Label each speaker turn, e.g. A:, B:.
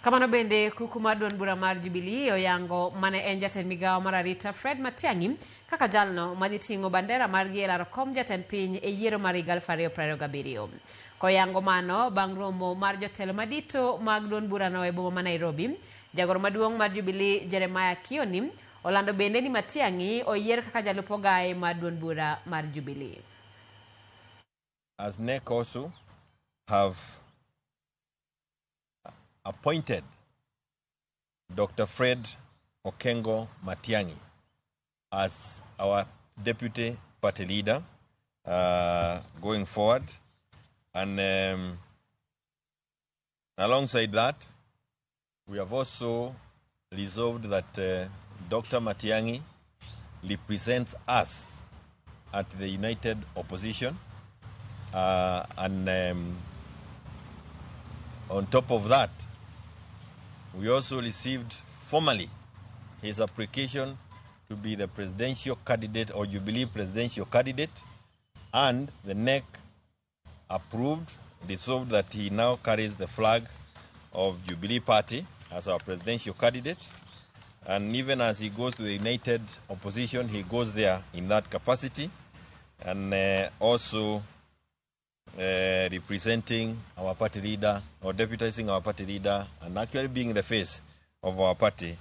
A: Kamano bende kuku mar duond bura mar Jubilee oyango mane en jatend migawo mar arita Fred Matiang'i kaka jalno madhi ting'o bandera margi e laro kom jatend piny e yiero mar 2027. Koyango mano bang' romo mar jotelo madito mag duond burano e boma ma Nairobi, jagoro maduong' mar Jubilee Jeremiah Kioni olando bende ni Matiang'i oyier kaka jalup ogae mar duond bura mar Jubilee.
B: As NEC also have appointed Dr. Fred Okengo Matiang'i as our deputy party leader going forward. And alongside that, we have also resolved that Dr. Matiang'i represents us at the United Opposition. On top of that, we also received formally his application to be the presidential candidate or Jubilee presidential candidate, and the NEC approved, resolved that he now carries the flag of Jubilee Party as our presidential candidate. And even as he goes to the United Opposition, he goes there in that capacity, and also representing our party leader or deputizing our party leader and actually being the face of our party